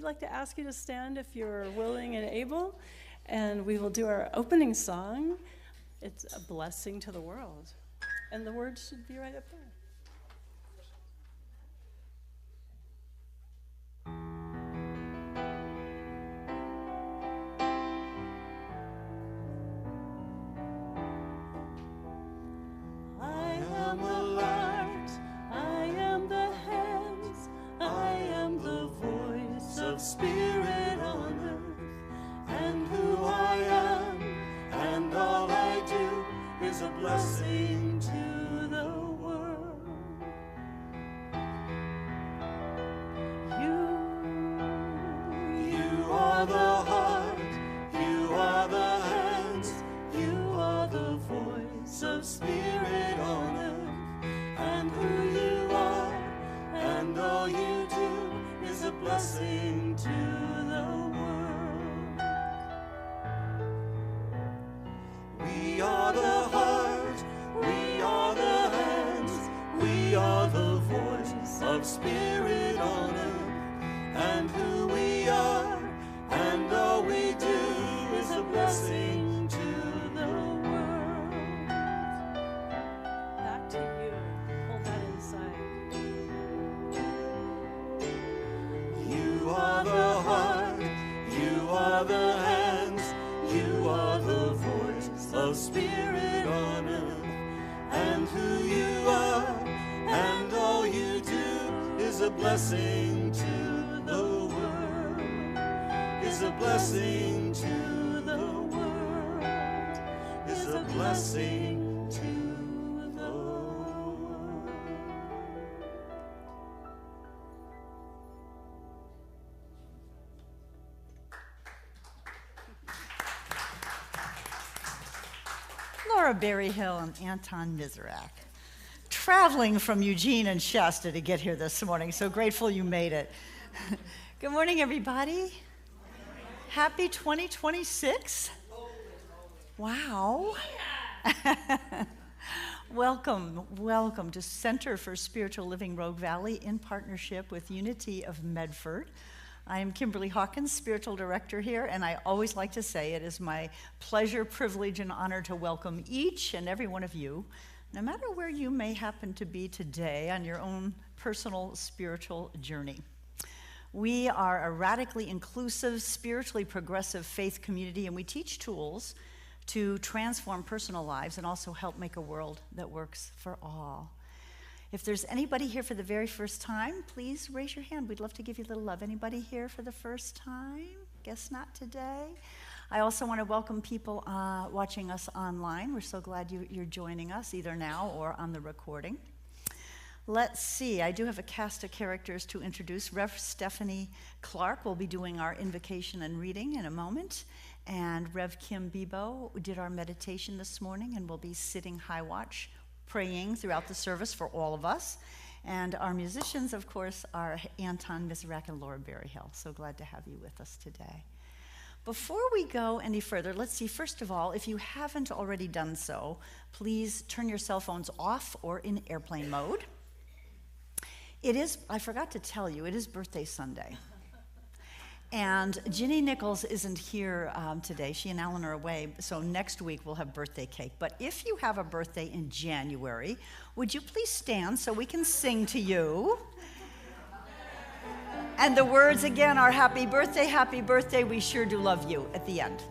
we'd like to ask you to stand if you're willing and able, and we will do our opening song. It's a blessing to the world. And the words should be right up there. Spirit on earth, and who I am, and all I do is a blessing to the world. You are the heart, you are the hands, you are the voice of Spirit on earth, and who you are, and all you do is a blessing to the world. We are the heart, we are the hands, we are the voice of Spirit on earth, and who we are, and all we do is a blessing to the world. Back to you. Hold that inside. You are the heart, you are the hands, you are the voice of Spirit on earth, and who you are, and all you do is a blessing to the world, is a blessing to the world, is a blessing to the world. Laura Berryhill and Anton Miserak, traveling from Eugene and Shasta to get here this morning. So grateful you made it. Good morning, everybody. Happy 2026. Wow. Welcome to Center for Spiritual Living Rogue Valley in partnership with Unity of Medford. I am Kimberly Hawkins, Spiritual Director here, and I always like to say it is my pleasure, privilege, and honor to welcome each and every one of you, no matter where you may happen to be today on your own personal spiritual journey. We are a radically inclusive, spiritually progressive faith community, and we teach tools to transform personal lives and also help make a world that works for all. If there's anybody here for the very first time, please raise your hand. We'd love to give you a little love. Anybody here for the first time? Guess not today. I also want to welcome people watching us online. We're so glad you're joining us, either now or on the recording. Let's see. I do have a cast of characters to introduce. Rev. Stephanie Clark will be doing our invocation and reading in a moment. And Rev. Kim Bebo did our meditation this morning and will be sitting high watch, praying throughout the service for all of us. And our musicians, of course, are Anton Miserak and Laura Berryhill. So glad to have you with us today. Before we go any further, let's see, first of all, if you haven't already done so, please turn your cell phones off or in airplane mode. I forgot to tell you, it is birthday Sunday. And Ginny Nichols isn't here today. She and Alan are away, so next week we'll have birthday cake. But if you have a birthday in January, would you please stand so we can sing to you? And the words again are happy birthday, we sure do love you at the end.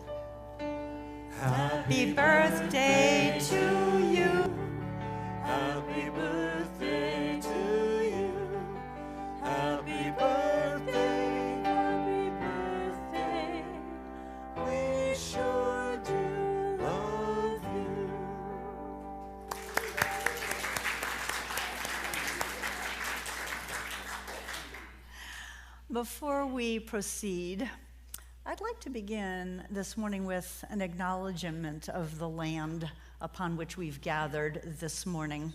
Happy birthday to you. Happy birthday to you. Happy birthday, happy birthday. We sure do love you. Before we proceed, I'd like to begin this morning with an acknowledgement of the land upon which we've gathered this morning.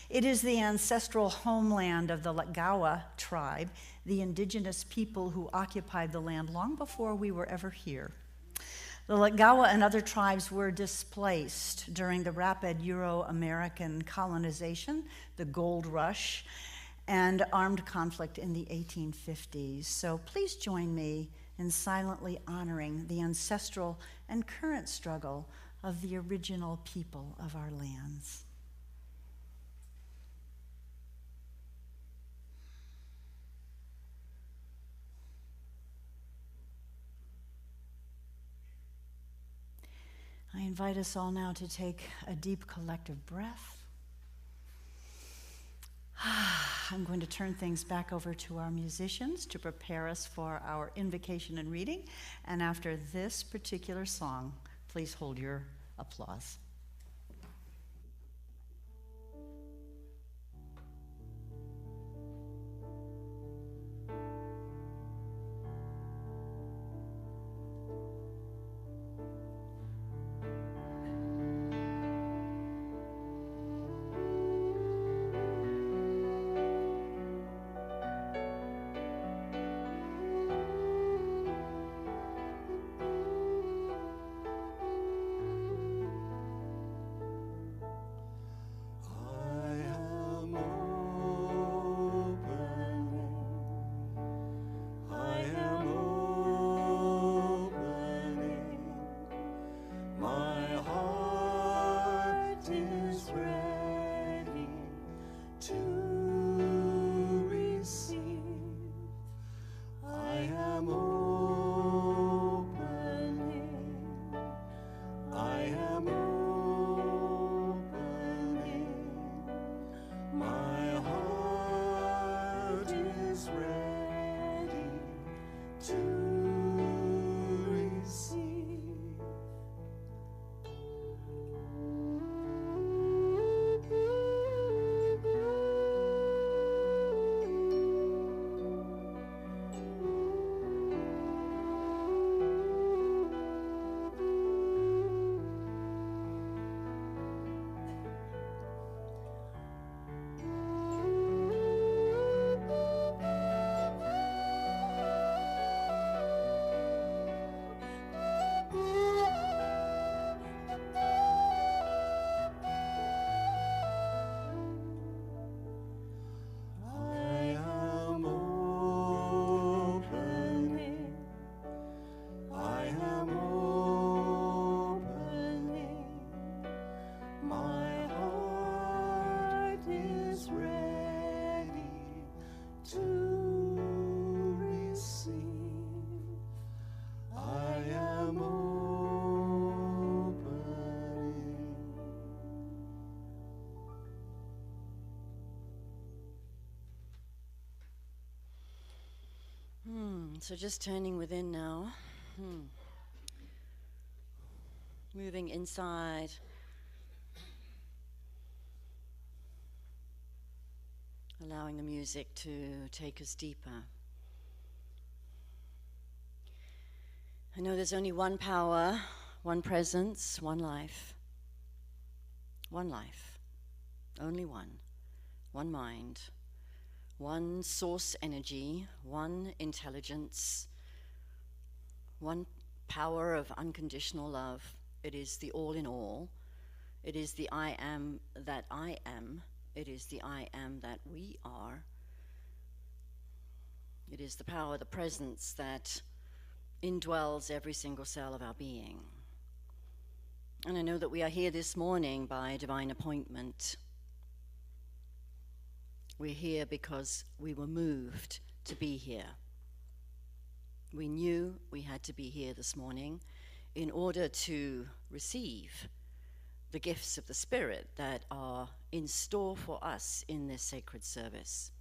It is the ancestral homeland of the Letgawa tribe, the indigenous people who occupied the land long before we were ever here. The Letgawa and other tribes were displaced during the rapid Euro-American colonization, the Gold Rush, and armed conflict in the 1850s. So please join me in silently honoring the ancestral and current struggle of the original people of our lands. I invite us all now to take a deep collective breath. I'm going to turn things back over to our musicians to prepare us for our invocation and reading. And after this particular song, please hold your applause. So just turning within now. Moving inside. Allowing the music to take us deeper. I know there's only one power, one presence, one life. One life. Only one. One mind. One source energy, one intelligence, one power of unconditional love. It is the all in all. It is the I am that I am. It is the I am that we are. It is the power, the presence that indwells every single cell of our being. And I know that we are here this morning by divine appointment. We're here because we were moved to be here. We knew we had to be here this morning in order to receive the gifts of the Spirit that are in store for us in this sacred service.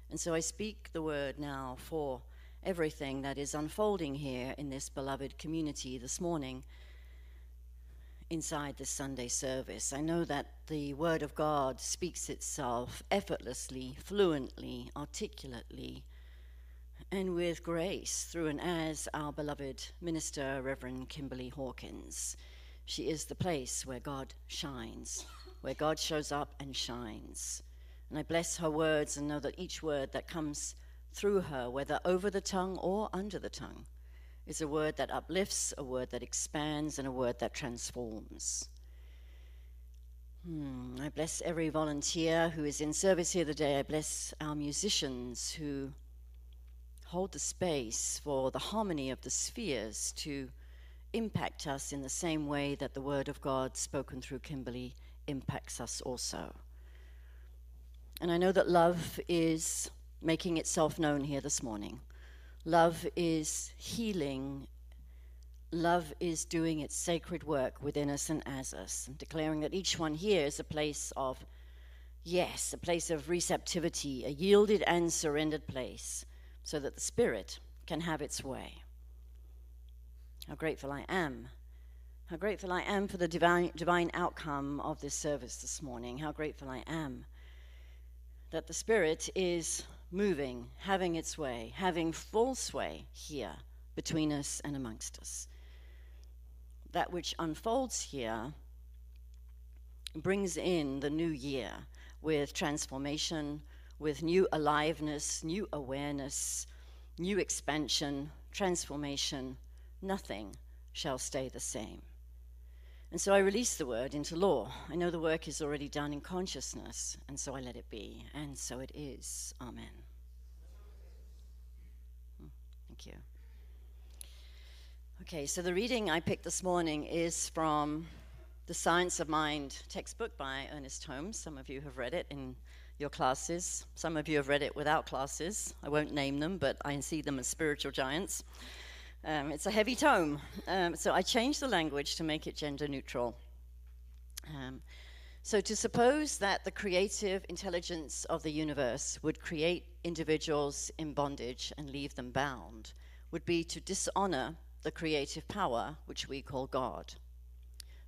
And so I speak the word now for everything that is unfolding here in this beloved community this morning inside this Sunday service. I know that the Word of God speaks itself effortlessly, fluently, articulately, and with grace through and as our beloved minister, Reverend Kimberly Hawkins. She is the place where God shines, where God shows up and shines. And I bless her words and know that each word that comes through her, whether over the tongue or under the tongue, is a word that uplifts, a word that expands, and a word that transforms. I bless every volunteer who is in service here today. I bless our musicians who hold the space for the harmony of the spheres to impact us in the same way that the Word of God spoken through Kimberly impacts us also. And I know that love is making itself known here this morning. Love is healing. Love is doing its sacred work within us and as us, and declaring that each one here is a place of yes, a place of receptivity, a yielded and surrendered place, so that the Spirit can have its way. How grateful I am. How grateful I am for the divine outcome of this service this morning. How grateful I am that the Spirit is moving, having its way, having full sway here between us and amongst us. That which unfolds here brings in the new year with transformation, with new aliveness, new awareness, new expansion, transformation. Nothing shall stay the same. And so I release the word into law. I know the work is already done in consciousness, and so I let it be, and so it is. Amen. Thank you. Okay, so the reading I picked this morning is from the Science of Mind textbook by Ernest Holmes. Some of you have read it in your classes. Some of you have read it without classes. I won't name them, but I see them as spiritual giants. It's a heavy tome, so I changed the language to make it gender neutral. So to suppose that the creative intelligence of the universe would create individuals in bondage and leave them bound would be to dishonor the creative power which we call God.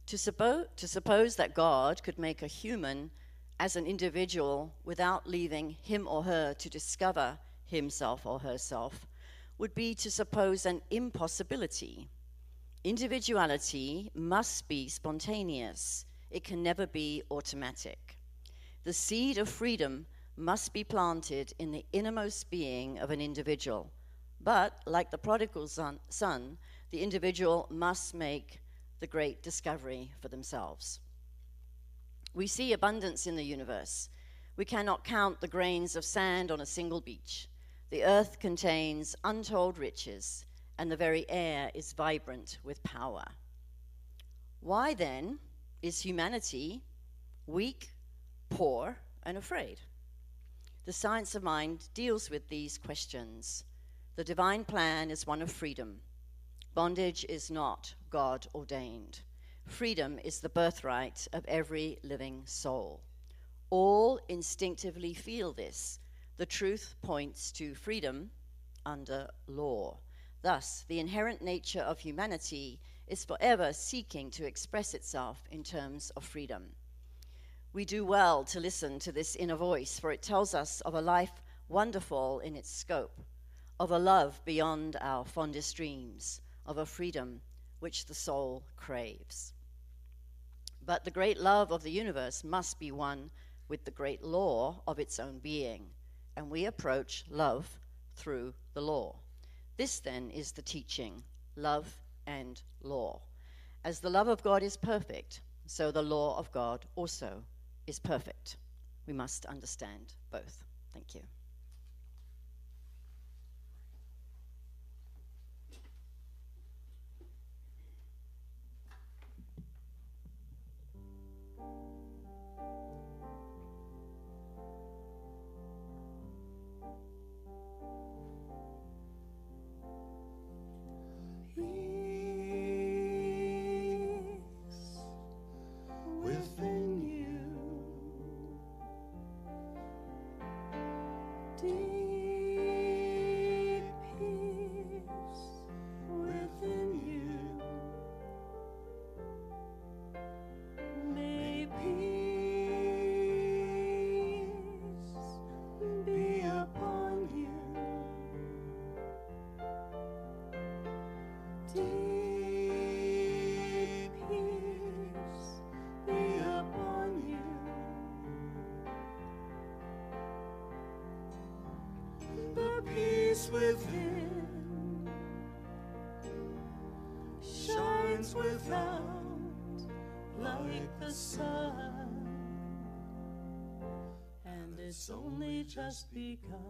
To suppose that God could make a human as an individual without leaving him or her to discover himself or herself would be to suppose an impossibility. Individuality must be spontaneous. It can never be automatic. The seed of freedom must be planted in the innermost being of an individual. But, like the prodigal son, the individual must make the great discovery for themselves. We see abundance in the universe. We cannot count the grains of sand on a single beach. The earth contains untold riches, and the very air is vibrant with power. Why then is humanity weak, poor, and afraid? The Science of Mind deals with these questions. The divine plan is one of freedom. Bondage is not God ordained. Freedom is the birthright of every living soul. All instinctively feel this. The truth points to freedom under law. Thus, the inherent nature of humanity is forever seeking to express itself in terms of freedom. We do well to listen to this inner voice, for it tells us of a life wonderful in its scope, of a love beyond our fondest dreams, of a freedom which the soul craves. But the great love of the universe must be one with the great law of its own being, and we approach love through the law. This then is the teaching, love and law. As the love of God is perfect, so the law of God also is perfect. We must understand both. Thank you. Within shines without like the sun. it's only just begun.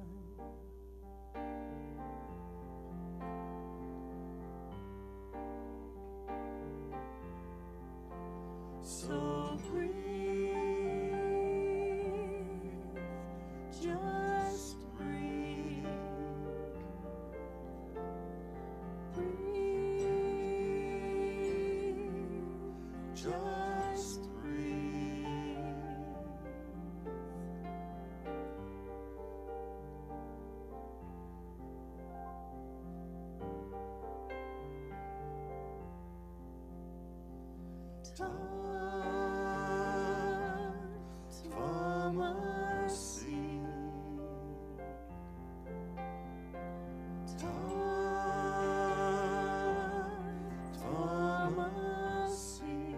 So breathe, just breathe. Breathe, just breathe. Time for mercy. Time for mercy.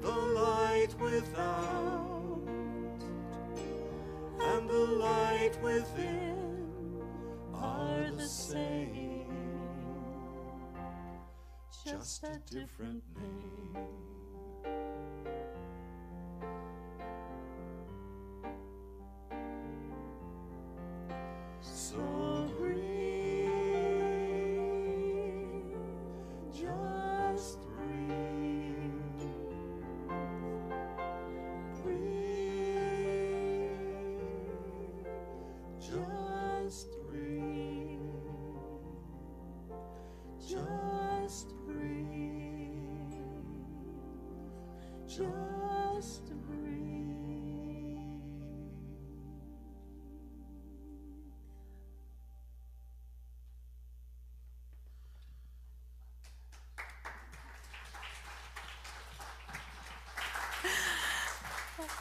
The light without and the light within are the same, just a different name. So breathe, just breathe. Breathe, just breathe. Just breathe. Just breathe.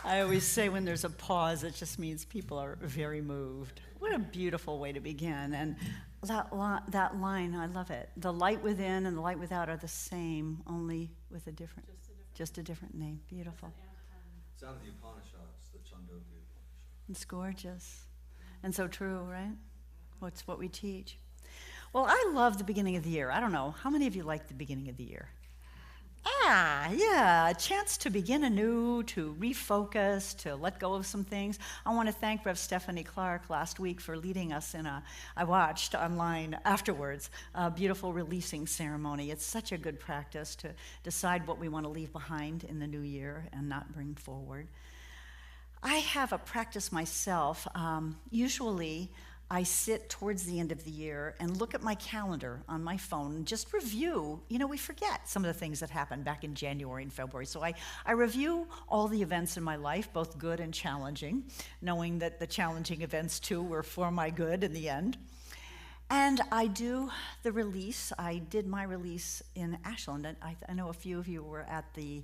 I always say when there's a pause, it just means people are very moved. What a beautiful way to begin. And that line, I love it. The light within and the light without are the same, only with a different name. Beautiful. It's out of the Upanishads, the Chandogya Upanishad. It's gorgeous. And so true, right? What's what we teach. Well, I love the beginning of the year. I don't know, how many of you like the beginning of the year? Yeah, a chance to begin anew, to refocus, to let go of some things. I want to thank Rev. Stephanie Clark last week for leading us in I watched online afterwards, a beautiful releasing ceremony. It's such a good practice to decide what we want to leave behind in the new year and not bring forward. I have a practice myself. Usually, I sit towards the end of the year and look at my calendar on my phone and just review. You know, we forget some of the things that happened back in January and February. So I review all the events in my life, both good and challenging, knowing that the challenging events, too, were for my good in the end. And I do the release. I did my release in Ashland. And I know a few of you were at the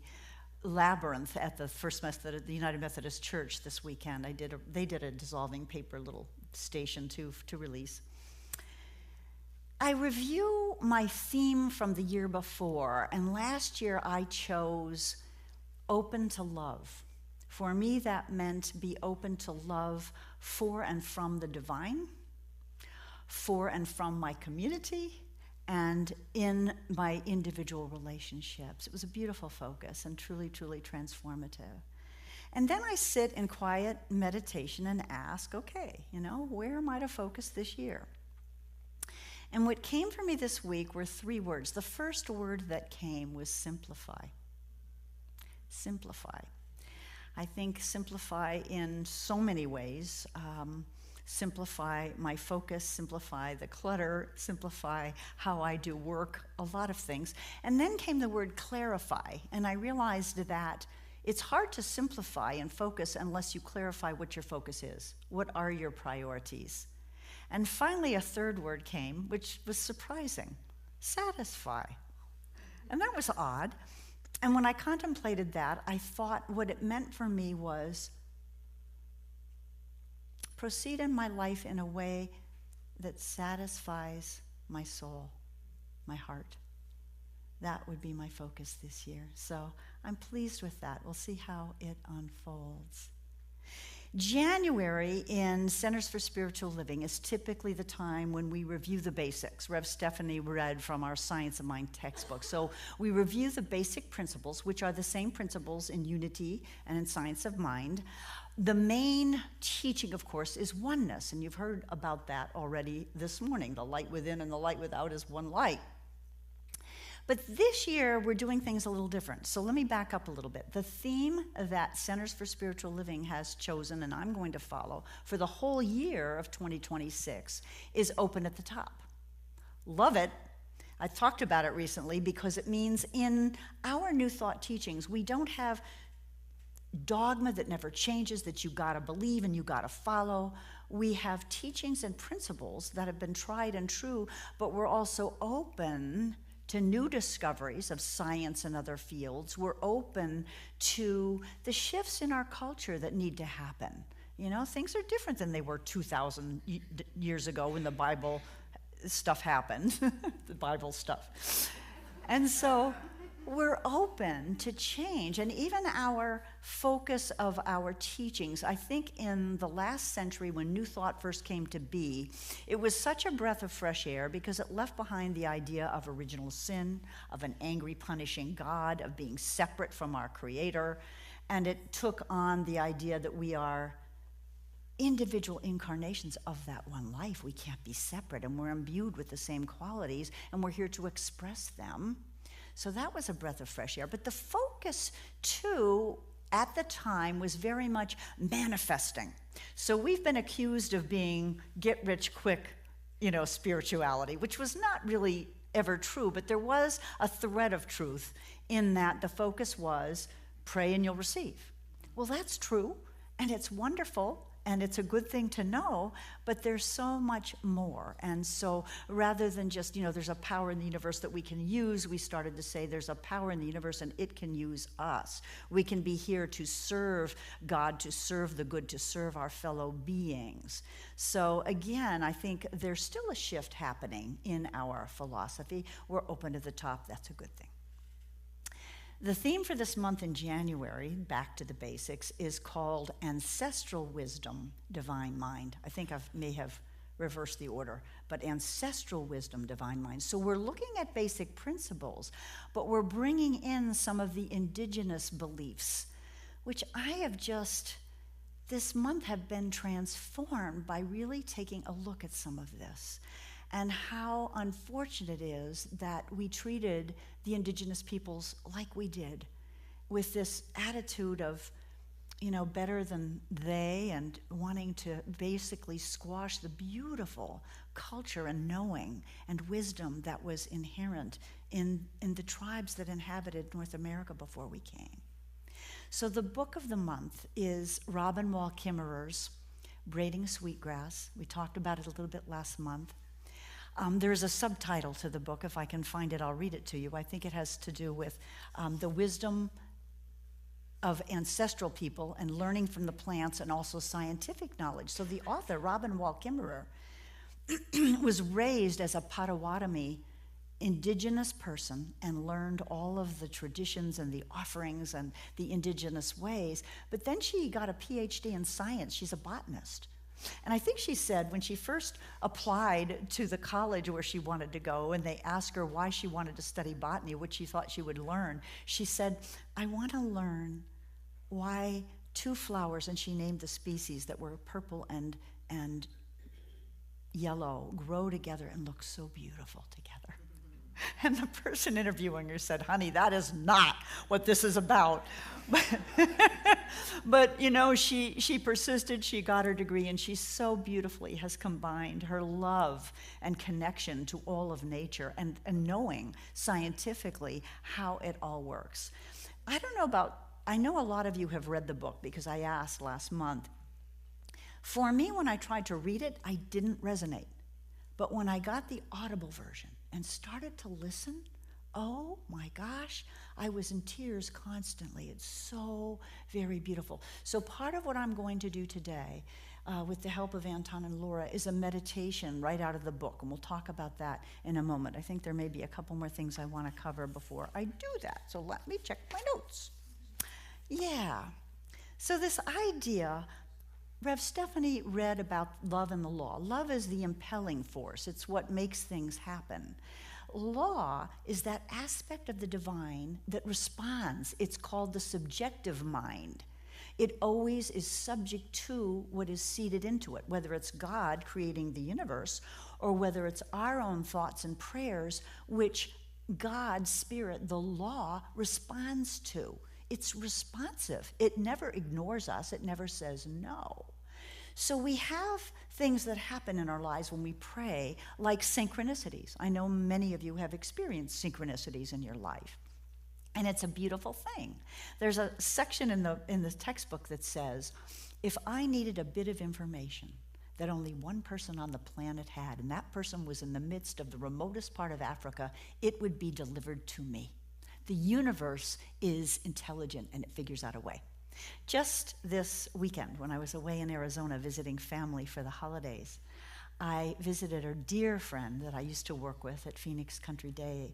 Labyrinth at the the United Methodist Church this weekend. They did a dissolving paper little station to release. I review my theme from the year before, and last year I chose open to love. For me, that meant be open to love for and from the divine, for and from my community, and in my individual relationships. It was a beautiful focus and truly, truly transformative. And then I sit in quiet meditation and ask, okay, where am I to focus this year? And what came for me this week were 3 words. The first word that came was simplify. Simplify. I think simplify in so many ways. Simplify my focus, simplify the clutter, simplify how I do work, a lot of things. And then came the word clarify, and I realized that it's hard to simplify and focus unless you clarify what your focus is. What are your priorities? And finally, a 3rd word came, which was surprising, satisfy. And that was odd. And when I contemplated that, I thought what it meant for me was proceed in my life in a way that satisfies my soul, my heart. That would be my focus this year. So I'm pleased with that. We'll see how it unfolds. January in Centers for Spiritual Living is typically the time when we review the basics. Rev Stephanie read from our Science of Mind textbook. So we review the basic principles, which are the same principles in Unity and in Science of Mind. The main teaching, of course, is oneness, and you've heard about that already this morning. The light within and the light without is one light. But this year, we're doing things a little different. So let me back up a little bit. The theme that Centers for Spiritual Living has chosen, and I'm going to follow, for the whole year of 2026 is open at the top. Love it. I talked about it recently because it means in our New Thought teachings, we don't have dogma that never changes, that you gotta believe and you gotta follow. We have teachings and principles that have been tried and true, but we're also open to new discoveries of science and other fields. We're open to the shifts in our culture that need to happen. You know, things are different than they were 2,000 years ago when the Bible stuff happened, the Bible stuff. And so we're open to change. And even our focus of our teachings, I think in the last century when New Thought first came to be, it was such a breath of fresh air because it left behind the idea of original sin, of an angry, punishing God, of being separate from our Creator. And it took on the idea that we are individual incarnations of that one life. We can't be separate, and we're imbued with the same qualities, and we're here to express them. So that was a breath of fresh air. But the focus, too, at the time was very much manifesting. So we've been accused of being get-rich-quick, spirituality, which was not really ever true, but there was a thread of truth in that the focus was pray and you'll receive. Well, that's true, and it's wonderful, and it's a good thing to know, but there's so much more. And so rather than just, there's a power in the universe that we can use, we started to say there's a power in the universe and it can use us. We can be here to serve God, to serve the good, to serve our fellow beings. So again, I think there's still a shift happening in our philosophy. We're open to the top. That's a good thing. The theme for this month in January, back to the basics, is called Ancestral Wisdom, Divine Mind. I think I may have reversed the order, but Ancestral Wisdom, Divine Mind. So we're looking at basic principles, but we're bringing in some of the indigenous beliefs, which I have this month have been transformed by really taking a look at some of this. And how unfortunate it is that we treated the indigenous peoples like we did, with this attitude of, better than they, and wanting to basically squash the beautiful culture and knowing and wisdom that was inherent in the tribes that inhabited North America before we came. So the book of the month is Robin Wall Kimmerer's Braiding Sweetgrass. We talked about it a little bit last month. There's a subtitle to the book. If I can find it, I'll read it to you. I think it has to do with the wisdom of ancestral people and learning from the plants, and also scientific knowledge. So the author, Robin Wall Kimmerer, was raised as a Potawatomi indigenous person and learned all of the traditions and the offerings and the indigenous ways. But then she got a PhD in science. She's a botanist. And I think she said when she first applied to the college where she wanted to go, and they asked her why she wanted to study botany, what she thought she would learn, she said, I want to learn why two flowers, and she named the species that were purple and yellow, grow together and look so beautiful together. And the person interviewing her said, honey, that is not what this is about. But she persisted, she got her degree, and she so beautifully has combined her love and connection to all of nature and knowing scientifically how it all works. I know a lot of you have read the book because I asked last month. For me, when I tried to read it, I didn't resonate. But when I got the Audible version and started to listen, oh my gosh, I was in tears constantly. It's so very beautiful. So part of what I'm going to do today, with the help of Anton and Laura, is a meditation right out of the book, and we'll talk about that in a moment. I think there may be a couple more things I want to cover before I do that, so let me check my notes. Yeah, so this idea Rev Stephanie read about love and the law. Love is the impelling force. It's what makes things happen. Law is that aspect of the divine that responds. It's called the subjective mind. It always is subject to what is seeded into it, whether it's God creating the universe or whether it's our own thoughts and prayers, which God's Spirit, the law, responds to. It's responsive. It never ignores us. It never says no. So we have things that happen in our lives when we pray, like synchronicities. I know many of you have experienced synchronicities in your life. And it's a beautiful thing. There's a section in the textbook that says, if I needed a bit of information that only one person on the planet had, and that person was in the midst of the remotest part of Africa, it would be delivered to me. The universe is intelligent and it figures out a way. Just this weekend, when I was away in Arizona visiting family for the holidays, I visited a dear friend that I used to work with at Phoenix Country Day.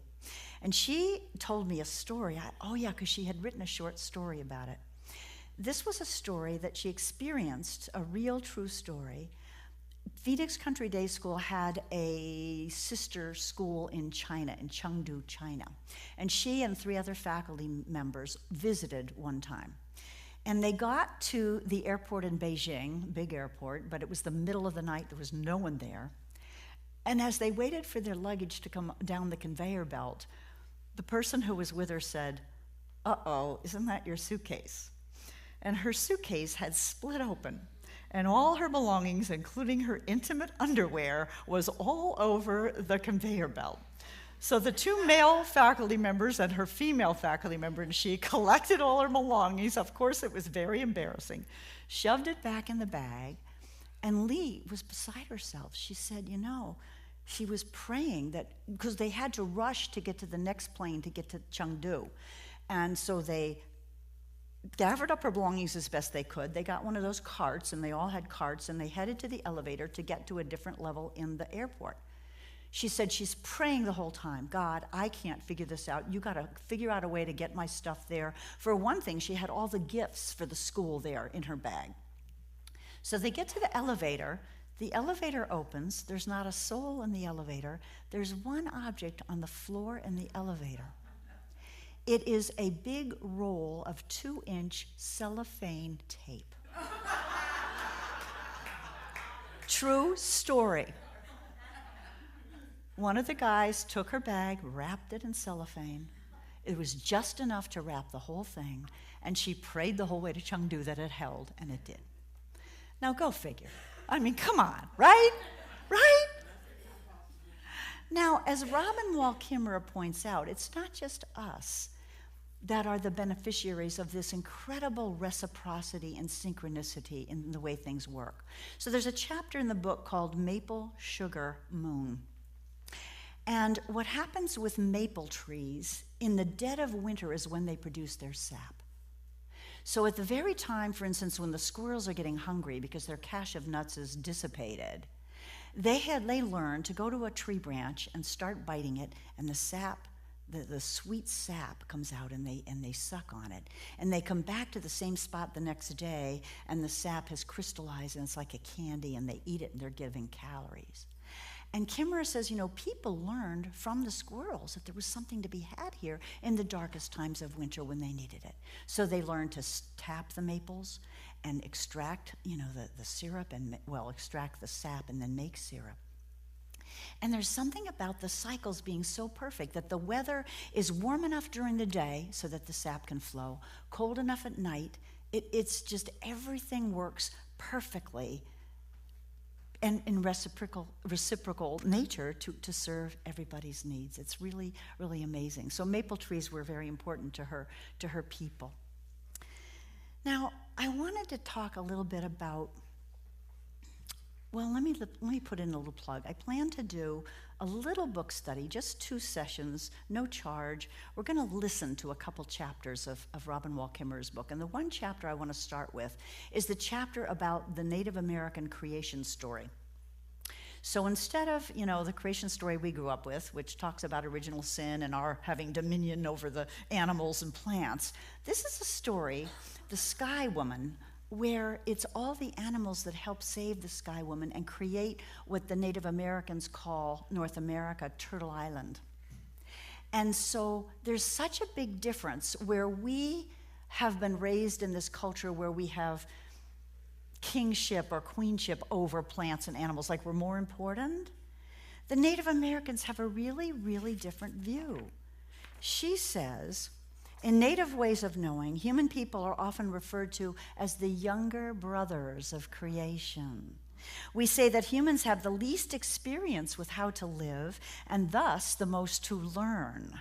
And she told me a story. Because she had written a short story about it. This was a story that she experienced, a real true story. Phoenix Country Day School had a sister school in China, in Chengdu, China. And she and 3 other faculty members visited one time. And they got to the airport in Beijing, big airport, but it was the middle of the night, there was no one there. And as they waited for their luggage to come down the conveyor belt, the person who was with her said, "Uh-oh, isn't that your suitcase?" And her suitcase had split open, and all her belongings, including her intimate underwear, was all over the conveyor belt. So the 2 male faculty members and her female faculty member and she collected all her belongings. Of course, it was very embarrassing. Shoved it back in the bag, and Lee was beside herself. She said, she was praying that, because they had to rush to get to the next plane to get to Chengdu. And so they gathered up her belongings as best they could. They got one of those carts, and they all had carts, and they headed to the elevator to get to a different level in the airport. She said she's praying the whole time, God, I can't figure this out. You got to figure out a way to get my stuff there. For one thing, she had all the gifts for the school there in her bag. So they get to the elevator. The elevator opens. There's not a soul in the elevator. There's one object on the floor in the elevator. It is a big roll of 2-inch cellophane tape. True story. One of the guys took her bag, wrapped it in cellophane. It was just enough to wrap the whole thing, and she prayed the whole way to Chengdu that it held, and it did. Now go figure. I mean, come on, right? Right? Now, as Robin Wall Kimmerer points out, it's not just us that are the beneficiaries of this incredible reciprocity and synchronicity in the way things work. So there's a chapter in the book called Maple Sugar Moon. And what happens with maple trees in the dead of winter is when they produce their sap. So at the very time, for instance, when the squirrels are getting hungry because their cache of nuts is dissipated, they learned to go to a tree branch and start biting it, and the sap, the sweet sap comes out, and they suck on it. And they come back to the same spot the next day, and the sap has crystallized, and it's like a candy, and they eat it, and they're giving calories. And Kimmerer says, people learned from the squirrels that there was something to be had here in the darkest times of winter when they needed it. So they learned to tap the maples and extract, the syrup extract the sap and then make syrup. And there's something about the cycles being so perfect that the weather is warm enough during the day so that the sap can flow, cold enough at night. It's just everything works perfectly and in reciprocal nature to serve everybody's needs. It's really, really amazing. So maple trees were very important to her people. Now, I wanted to talk a little bit about, let me put in a little plug. I plan to do a little book study, just 2 sessions, no charge. We're going to listen to a couple chapters of Robin Wall Kimmerer's book. And the one chapter I want to start with is the chapter about the Native American creation story. So instead of, the creation story we grew up with, which talks about original sin and our having dominion over the animals and plants, this is a story, the Sky Woman, where it's all the animals that help save the Sky Woman and create what the Native Americans call North America, Turtle Island. And so there's such a big difference where we have been raised in this culture where we have kingship or queenship over plants and animals, like we're more important. The Native Americans have a really, really different view. She says, in Native ways of knowing, human people are often referred to as the younger brothers of creation. We say that humans have the least experience with how to live and thus the most to learn.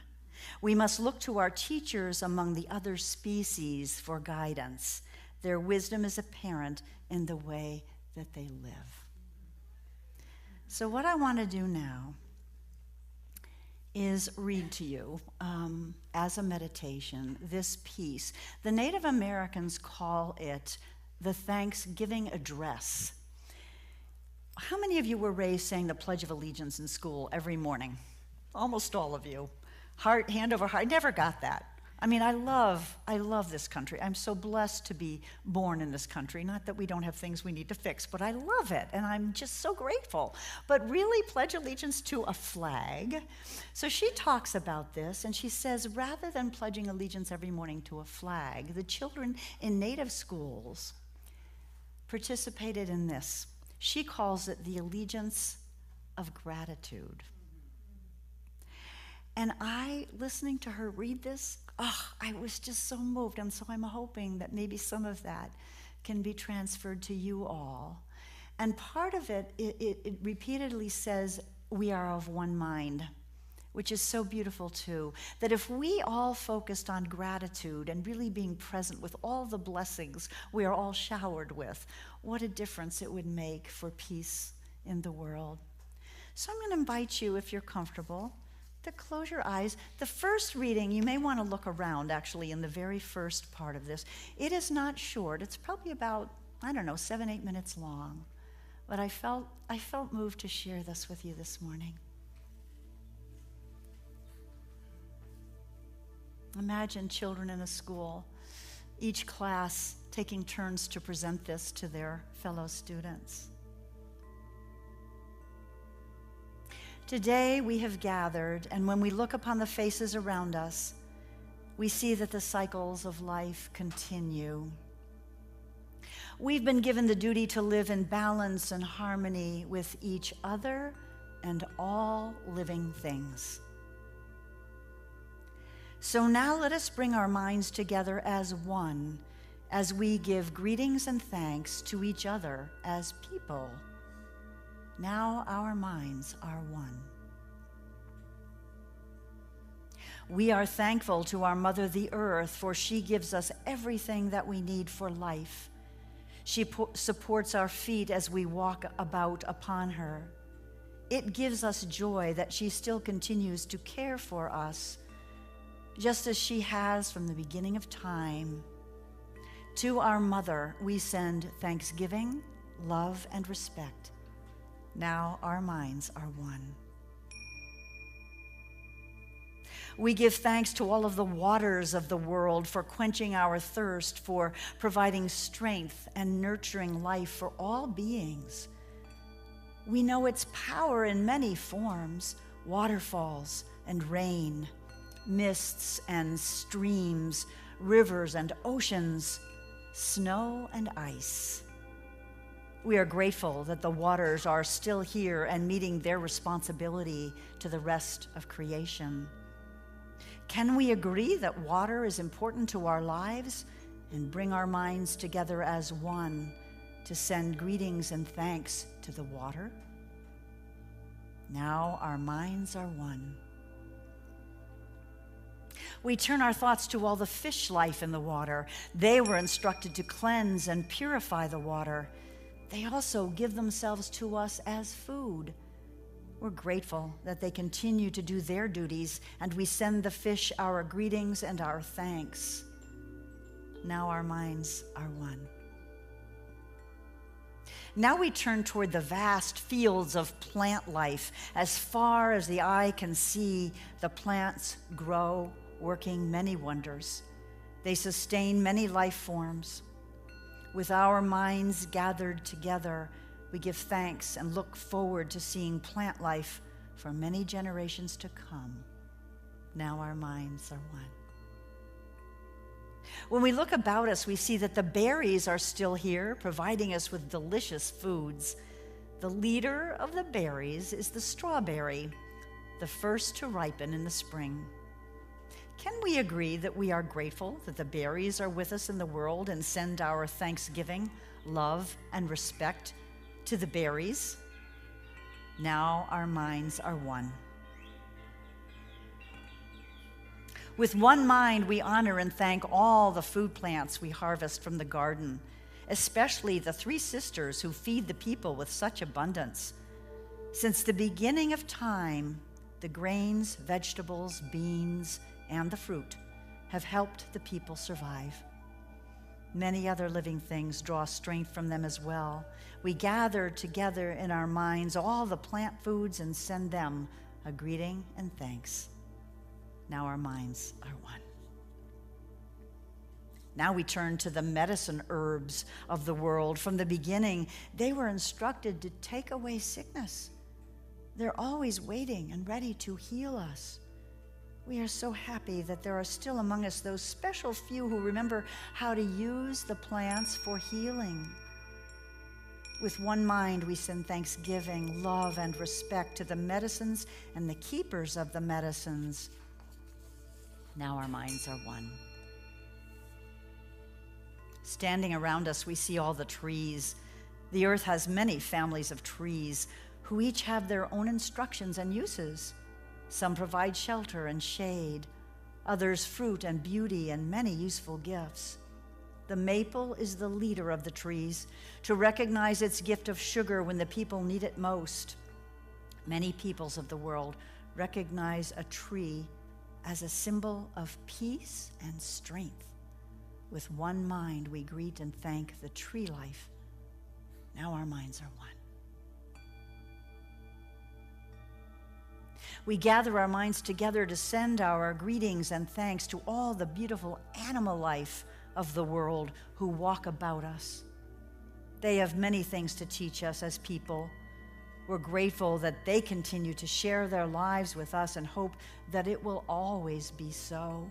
We must look to our teachers among the other species for guidance. Their wisdom is apparent in the way that they live. So what I want to do now is read to you, as a meditation, this piece. The Native Americans call it the Thanksgiving Address. How many of you were raised saying the Pledge of Allegiance in school every morning? Almost all of you. Heart, hand over heart. I never got that. I mean, I love this country. I'm so blessed to be born in this country. Not that we don't have things we need to fix, but I love it, and I'm just so grateful. But really, pledge allegiance to a flag. So she talks about this, and she says, rather than pledging allegiance every morning to a flag, the children in Native schools participated in this. She calls it the allegiance of gratitude. And listening to her read this, I was just so moved. And so I'm hoping that maybe some of that can be transferred to you all. And part of it repeatedly says, we are of one mind, which is so beautiful too. That if we all focused on gratitude and really being present with all the blessings we are all showered with, what a difference it would make for peace in the world. So I'm going to invite you, if you're comfortable, to close your eyes. The first reading, you may want to look around actually in the very first part of this. It is not short. It's probably about, 7-8 minutes long. But I felt moved to share this with you this morning. Imagine children in a school, each class taking turns to present this to their fellow students. Today we have gathered, and when we look upon the faces around us, we see that the cycles of life continue. We've been given the duty to live in balance and harmony with each other and all living things. So now let us bring our minds together as one, as we give greetings and thanks to each other as people. Now our minds are one. We are thankful to our Mother, the Earth, for she gives us everything that we need for life. She supports our feet as we walk about upon her. It gives us joy that she still continues to care for us, just as she has from the beginning of time. To our Mother, we send thanksgiving, love, and respect. Now our minds are one. We give thanks to all of the waters of the world for quenching our thirst, for providing strength and nurturing life for all beings. We know its power in many forms: waterfalls and rain, mists and streams, rivers and oceans, snow and ice. We are grateful that the waters are still here and meeting their responsibility to the rest of creation. Can we agree that water is important to our lives and bring our minds together as one to send greetings and thanks to the water? Now our minds are one. We turn our thoughts to all the fish life in the water. They were instructed to cleanse and purify the water. They also give themselves to us as food. We're grateful that they continue to do their duties, and we send the fish our greetings and our thanks. Now our minds are one. Now we turn toward the vast fields of plant life. As far as the eye can see, the plants grow, working many wonders. They sustain many life forms. With our minds gathered together, we give thanks and look forward to seeing plant life for many generations to come. Now our minds are one. When we look about us, we see that the berries are still here, providing us with delicious foods. The leader of the berries is the strawberry, the first to ripen in the spring. Can we agree that we are grateful that the berries are with us in the world and send our thanksgiving, love, and respect to the berries? Now our minds are one. With one mind, we honor and thank all the food plants we harvest from the garden, especially the three sisters who feed the people with such abundance. Since the beginning of time, the grains, vegetables, beans, and the fruit have helped the people survive. Many other living things draw strength from them as well. We gather together in our minds all the plant foods and send them a greeting and thanks. Now our minds are one. Now we turn to the medicine herbs of the world. From the beginning, they were instructed to take away sickness. They're always waiting and ready to heal us. We are so happy that there are still among us those special few who remember how to use the plants for healing. With one mind, we send thanksgiving, love, and respect to the medicines and the keepers of the medicines. Now our minds are one. Standing around us, we see all the trees. The earth has many families of trees who each have their own instructions and uses. Some provide shelter and shade, others fruit and beauty and many useful gifts. The maple is the leader of the trees, to recognize its gift of sugar when the people need it most. Many peoples of the world recognize a tree as a symbol of peace and strength. With one mind, we greet and thank the tree life. Now our minds are one. We gather our minds together to send our greetings and thanks to all the beautiful animal life of the world who walk about us. They have many things to teach us as people. We're grateful that they continue to share their lives with us and hope that it will always be so.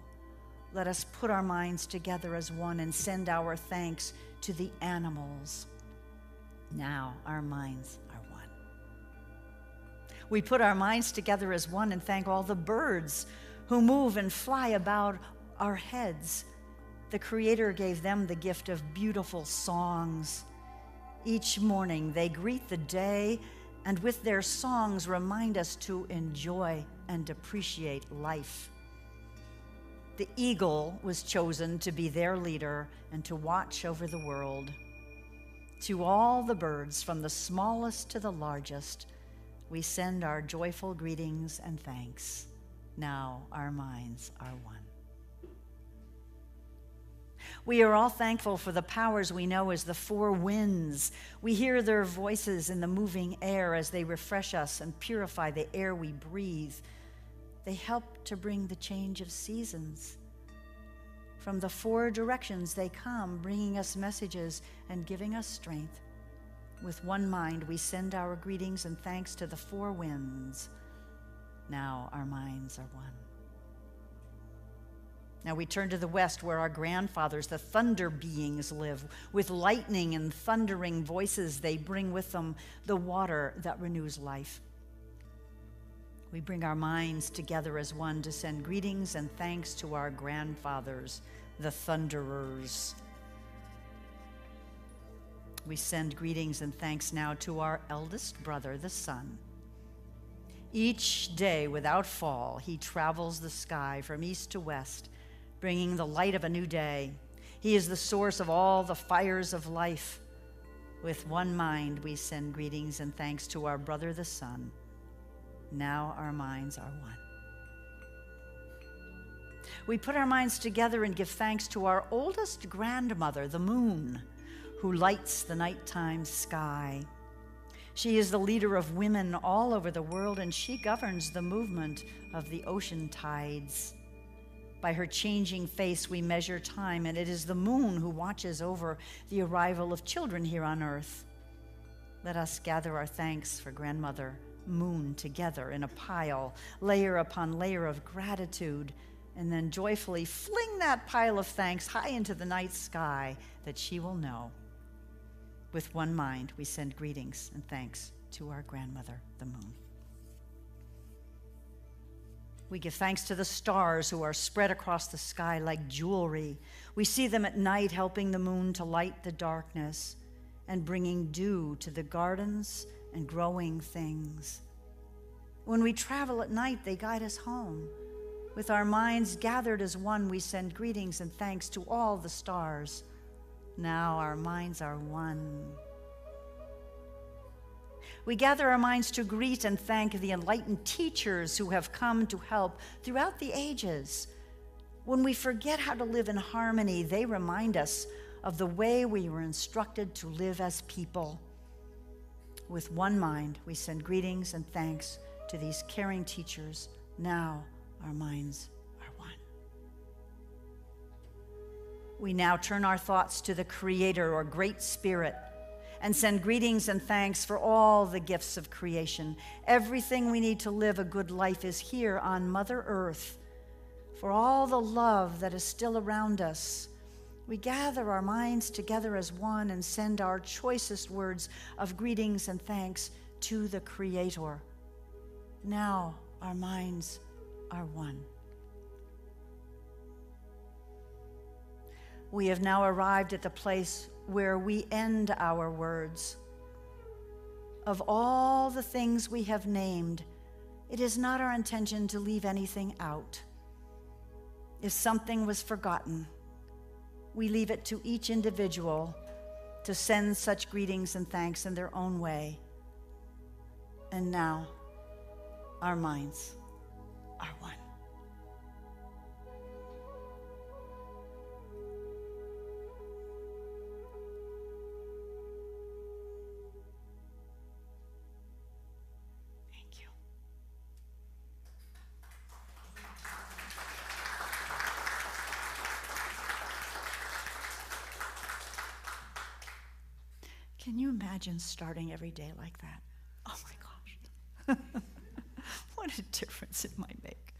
Let us put our minds together as one and send our thanks to the animals. Now our minds are one. We put our minds together as one and thank all the birds who move and fly about our heads. The Creator gave them the gift of beautiful songs. Each morning they greet the day and with their songs remind us to enjoy and appreciate life. The eagle was chosen to be their leader and to watch over the world. To all the birds, from the smallest to the largest, we send our joyful greetings and thanks. Now our minds are one. We are all thankful for the powers we know as the four winds. We hear their voices in the moving air as they refresh us and purify the air we breathe. They help to bring the change of seasons. From the four directions they come, bringing us messages and giving us strength. With one mind, we send our greetings and thanks to the four winds. Now our minds are one. Now we turn to the west where our grandfathers, the thunder beings, live. With lightning and thundering voices, they bring with them the water that renews life. We bring our minds together as one to send greetings and thanks to our grandfathers, the thunderers. We send greetings and thanks now to our eldest brother, the sun. Each day without fall, he travels the sky from east to west, bringing the light of a new day. He is the source of all the fires of life. With one mind, we send greetings and thanks to our brother, the sun. Now our minds are one. We put our minds together and give thanks to our oldest grandmother, the moon, who lights the nighttime sky. She is the leader of women all over the world, and she governs the movement of the ocean tides. By her changing face we measure time, and it is the moon who watches over the arrival of children here on earth. Let us gather our thanks for Grandmother Moon together in a pile, layer upon layer of gratitude, and then joyfully fling that pile of thanks high into the night sky that she will know. With one mind, we send greetings and thanks to our grandmother, the moon. We give thanks to the stars who are spread across the sky like jewelry. We see them at night helping the moon to light the darkness and bringing dew to the gardens and growing things. When we travel at night, they guide us home. With our minds gathered as one, we send greetings and thanks to all the stars. Now our minds are one. We gather our minds to greet and thank the enlightened teachers who have come to help throughout the ages. When we forget how to live in harmony, they remind us of the way we were instructed to live as people. With one mind, we send greetings and thanks to these caring teachers. Now our minds are one. We now turn our thoughts to the Creator or Great Spirit and send greetings and thanks for all the gifts of creation. Everything we need to live a good life is here on Mother Earth. For all the love that is still around us, we gather our minds together as one and send our choicest words of greetings and thanks to the Creator. Now our minds are one. We have now arrived at the place where we end our words. Of all the things we have named, it is not our intention to leave anything out. If something was forgotten, we leave it to each individual to send such greetings and thanks in their own way. And now, our minds are one. Thank you. Can you imagine starting every day like that? Oh my gosh. What a difference it might make.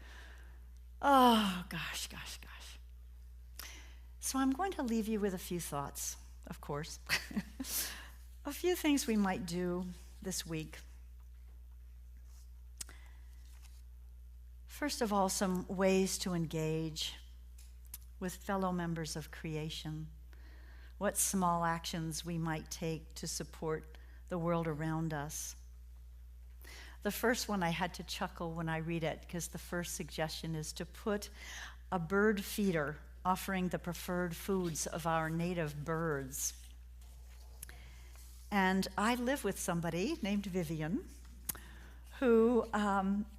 Oh, gosh. So I'm going to leave you with a few thoughts, of course. A few things we might do this week. First of all, some ways to engage with fellow members of creation. What small actions we might take to support the world around us. The first one I had to chuckle when I read it, because the first suggestion is to put a bird feeder offering the preferred foods of our native birds. And I live with somebody named Vivian who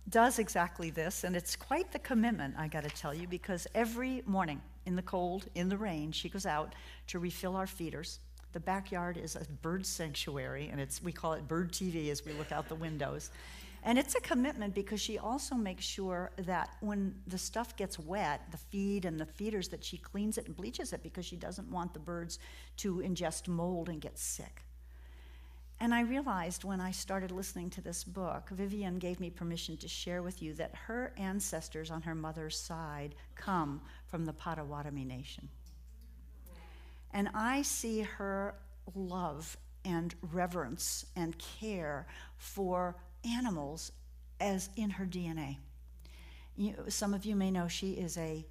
does exactly this, and it's quite the commitment, I gotta tell you, because every morning in the cold, in the rain, she goes out to refill our feeders. The backyard is a bird sanctuary, and we call it bird TV as we look out the windows. And it's a commitment because she also makes sure that when the stuff gets wet, the feed and the feeders, that she cleans it and bleaches it because she doesn't want the birds to ingest mold and get sick. And I realized when I started listening to this book, Vivian gave me permission to share with you that her ancestors on her mother's side come from the Potawatomi Nation. And I see her love and reverence and care for animals as in her DNA. Some of you may know she is a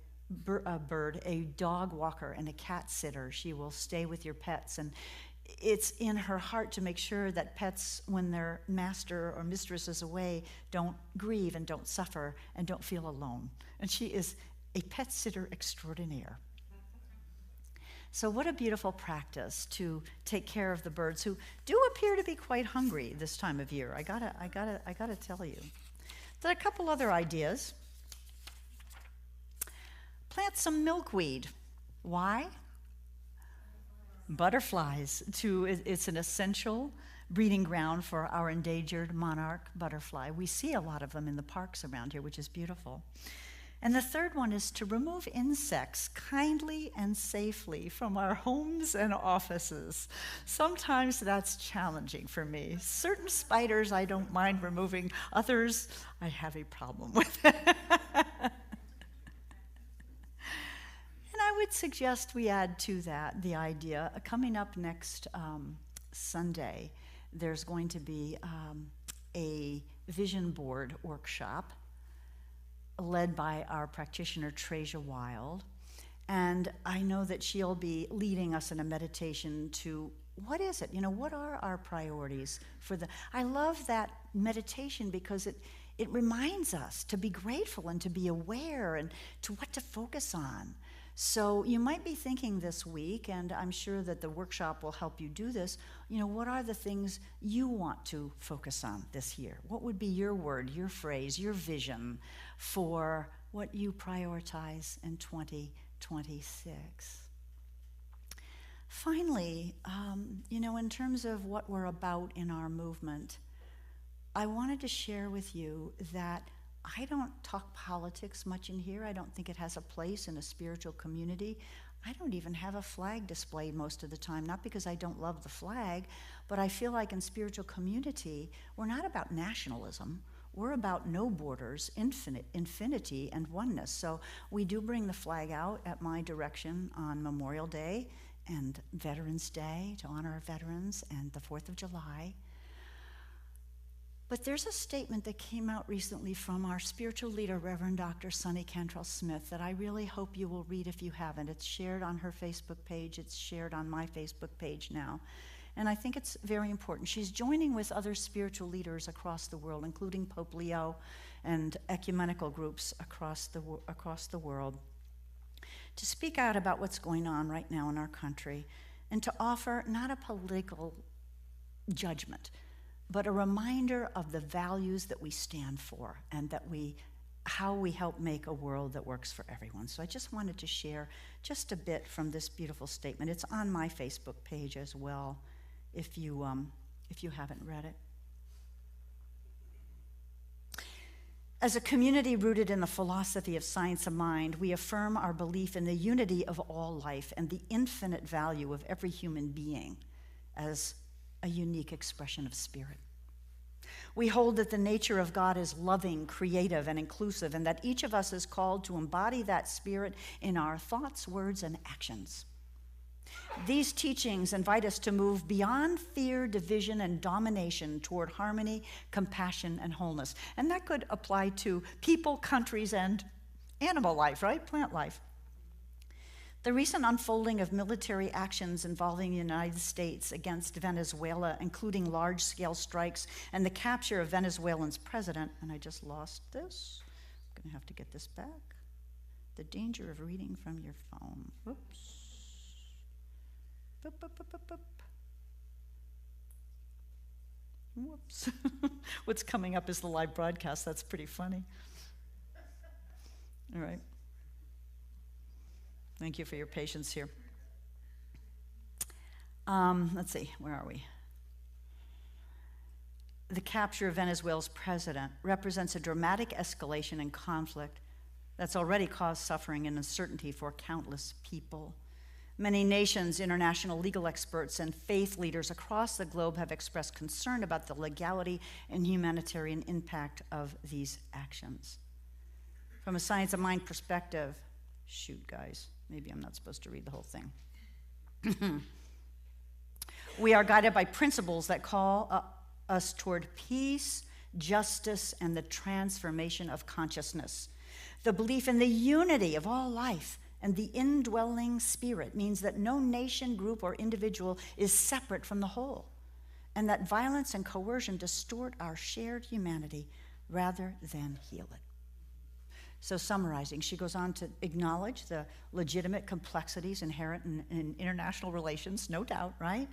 dog walker and a cat sitter. She will stay with your pets, and it's in her heart to make sure that pets, when their master or mistress is away, don't grieve and don't suffer and don't feel alone. And she is a pet sitter extraordinaire. So what a beautiful practice to take care of the birds who do appear to be quite hungry this time of year. I gotta tell you. Then a couple other ideas. Plant some milkweed. Why? Butterflies. It's an essential breeding ground for our endangered monarch butterfly. We see a lot of them in the parks around here, which is beautiful. And the third one is to remove insects kindly and safely from our homes and offices. Sometimes that's challenging for me. Certain spiders I don't mind removing, others I have a problem with. And I would suggest we add to that the idea, coming up next Sunday, there's going to be a vision board workshop led by our practitioner, Treasure Wild. And I know that she'll be leading us in a meditation to, what is it? What are our priorities for I love that meditation because it reminds us to be grateful and to be aware and to what to focus on. So you might be thinking this week, and I'm sure that the workshop will help you do this, what are the things you want to focus on this year? What would be your word, your phrase, your vision for what you prioritize in 2026? Finally, in terms of what we're about in our movement, I wanted to share with you that I don't talk politics much in here. I don't think it has a place in a spiritual community. I don't even have a flag displayed most of the time, not because I don't love the flag, but I feel like in spiritual community, we're not about nationalism. We're about no borders, infinity, and oneness. So we do bring the flag out at my direction on Memorial Day and Veterans Day to honor our veterans and the 4th of July. But there's a statement that came out recently from our spiritual leader, Reverend Dr. Sonny Cantrell Smith, that I really hope you will read if you haven't. It's shared on her Facebook page. It's shared on my Facebook page now. And I think it's very important. She's joining with other spiritual leaders across the world, including Pope Leo and ecumenical groups across the world, to speak out about what's going on right now in our country and to offer not a political judgment, but a reminder of the values that we stand for and how we help make a world that works for everyone. So I just wanted to share just a bit from this beautiful statement. It's on my Facebook page as well, if you haven't read it. As a community rooted in the philosophy of science of mind, we affirm our belief in the unity of all life and the infinite value of every human being as a unique expression of spirit. We hold that the nature of God is loving, creative, and inclusive, and that each of us is called to embody that spirit in our thoughts, words, and actions. These teachings invite us to move beyond fear, division, and domination toward harmony, compassion, and wholeness. And that could apply to people, countries, and animal life, right? Plant life. The recent unfolding of military actions involving the United States against Venezuela, including large-scale strikes and the capture of Venezuelan's president, and I just lost this. I'm going to have to get this back. The danger of reading from your phone. Whoops. Boop, boop, boop, boop, boop. Whoops. What's coming up is the live broadcast. That's pretty funny. All right. Thank you for your patience here. Let's see, where are we? The capture of Venezuela's president represents a dramatic escalation in conflict that's already caused suffering and uncertainty for countless people. Many nations, international legal experts, and faith leaders across the globe have expressed concern about the legality and humanitarian impact of these actions. From a science of mind perspective, shoot, guys, maybe I'm not supposed to read the whole thing. We are guided by principles that call us toward peace, justice, and the transformation of consciousness. The belief in the unity of all life and the indwelling spirit means that no nation, group, or individual is separate from the whole, and that violence and coercion distort our shared humanity rather than heal it. So summarizing, she goes on to acknowledge the legitimate complexities inherent in international relations, no doubt, right?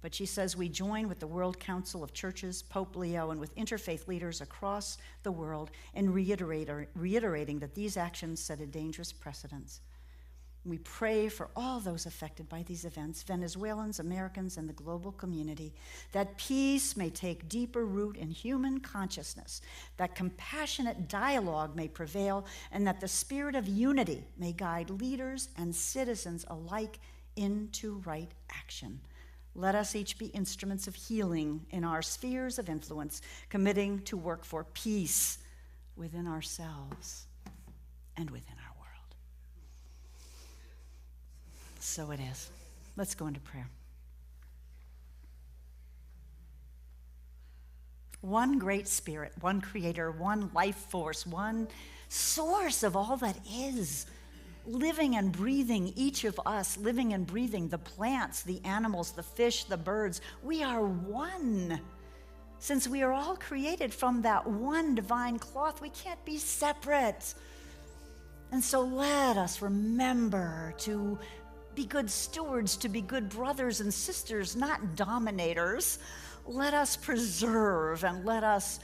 But she says we join with the World Council of Churches, Pope Leo, and with interfaith leaders across the world in reiterating that these actions set a dangerous precedent. We pray for all those affected by these events, Venezuelans, Americans, and the global community, that peace may take deeper root in human consciousness, that compassionate dialogue may prevail, and that the spirit of unity may guide leaders and citizens alike into right action. Let us each be instruments of healing in our spheres of influence, committing to work for peace within ourselves and within our world. So it is. Let's go into prayer. One great spirit, one creator, one life force, one source of all that is, living and breathing, each of us, living and breathing, the plants, the animals, the fish, the birds. We are one. Since we are all created from that one divine cloth, we can't be separate. And so let us remember to be good stewards, to be good brothers and sisters, not dominators. Let us preserve and let us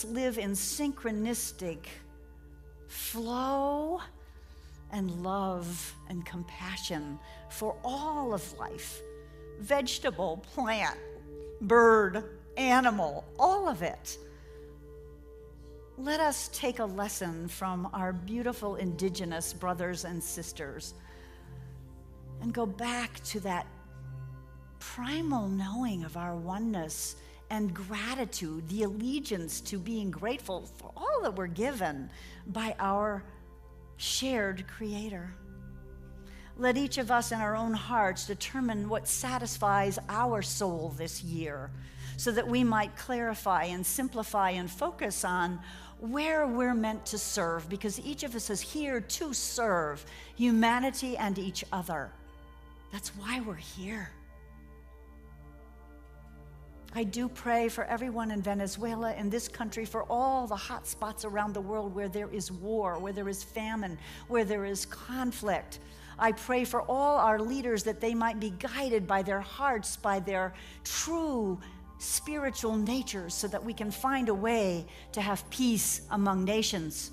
live in synchronistic flow and love and compassion for all of life, vegetable, plant, bird, animal, all of it. Let us take a lesson from our beautiful indigenous brothers and sisters and go back to that primal knowing of our oneness and gratitude, the allegiance to being grateful for all that we're given by our shared Creator. Let each of us in our own hearts determine what satisfies our soul this year, so that we might clarify and simplify and focus on where we're meant to serve, because each of us is here to serve humanity and each other. That's why we're here. I do pray for everyone in Venezuela, in this country, for all the hot spots around the world where there is war, where there is famine, where there is conflict. I pray for all our leaders that they might be guided by their hearts, by their true spiritual natures, so that we can find a way to have peace among nations,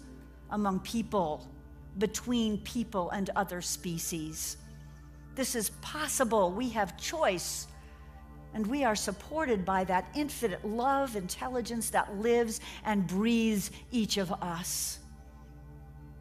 among people, between people and other species. This is possible. We have choice. And we are supported by that infinite love, intelligence that lives and breathes each of us.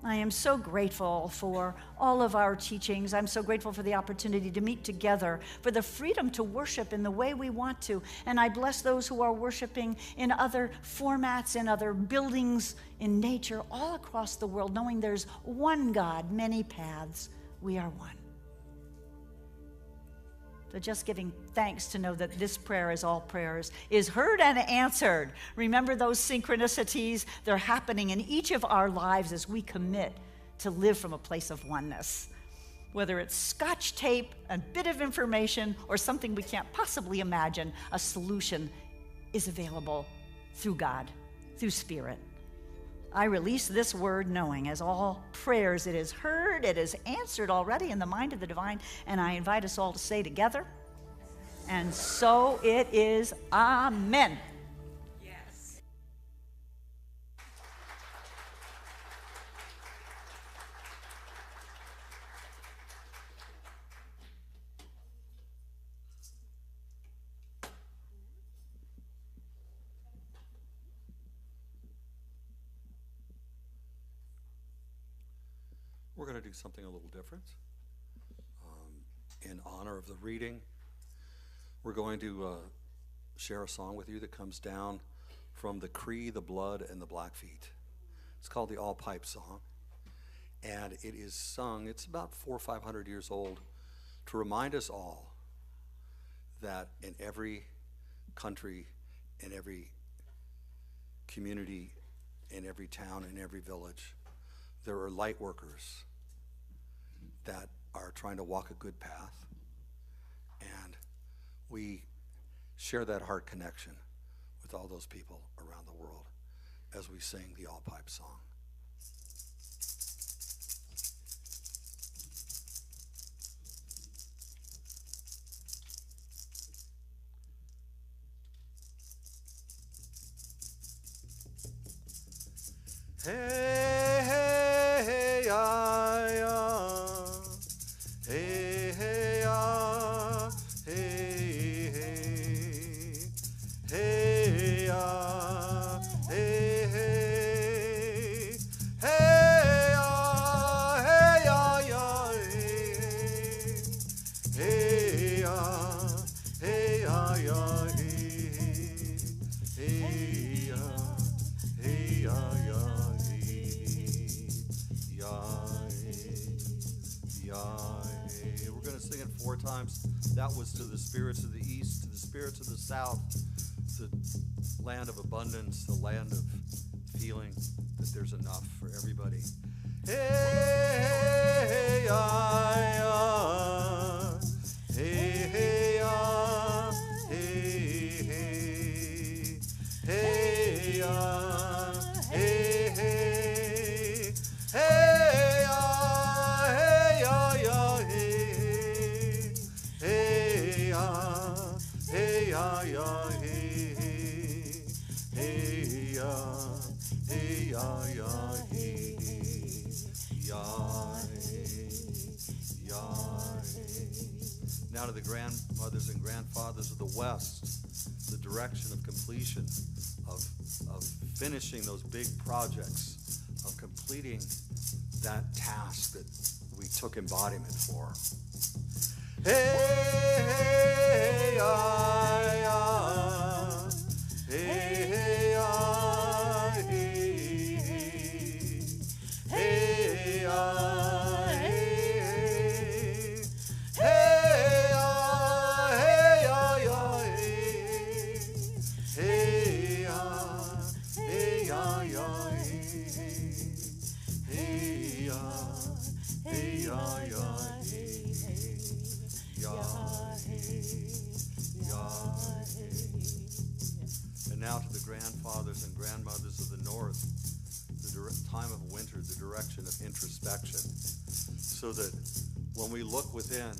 I am so grateful for all of our teachings. I'm so grateful for the opportunity to meet together, for the freedom to worship in the way we want to. And I bless those who are worshiping in other formats, in other buildings, in nature, all across the world, knowing there's one God, many paths. We are one. So just giving thanks to know that this prayer, as all prayers, is heard and answered. Remember those synchronicities? They're happening in each of our lives as we commit to live from a place of oneness. Whether it's Scotch tape, a bit of information, or something we can't possibly imagine, a solution is available through God, through Spirit. I release this word knowing, as all prayers, it is heard, it is answered already in the mind of the divine, and I invite us all to say together, and so it is. Amen. Yes. We're going to do something a little different. In honor of the reading, we're going to share a song with you that comes down from the Cree, the Blood, and the Blackfeet. It's called the All Pipe Song, and it is sung, it's about 400 or 500 years old, to remind us all that in every country, in every community, in every town, in every village, there are light workers that are trying to walk a good path, and we share that heart connection with all those people around the world as we sing the All Pipe Song. Hey, hey, hey, ay, ay. that was to the spirits of the east, to the spirits of the south, the land of abundance, the land of feeling that there's enough for everybody. Hey, ah, hey, hey, ah, hey, hey, hey, ah, hey, hey, hey, ah, hey, ah, yeah, hey, ah, hey, ah, yeah, hey, hey, ah, hey, ah, yeah, hey, now to the grandmothers and grandfathers of the West, the direction of completion, of finishing those big projects, of completing that task that we took embodiment for. Hey, ah, hey, hey, ah, hey, hey, ah, hey, hey, ah, hey, ah, yeah, hey, ah, hey, ah, yeah, hey, ah, hey, ah, yeah, and now to the grandfathers and grandmothers of the North, the time of winter, the direction of introspection, so that when we look within,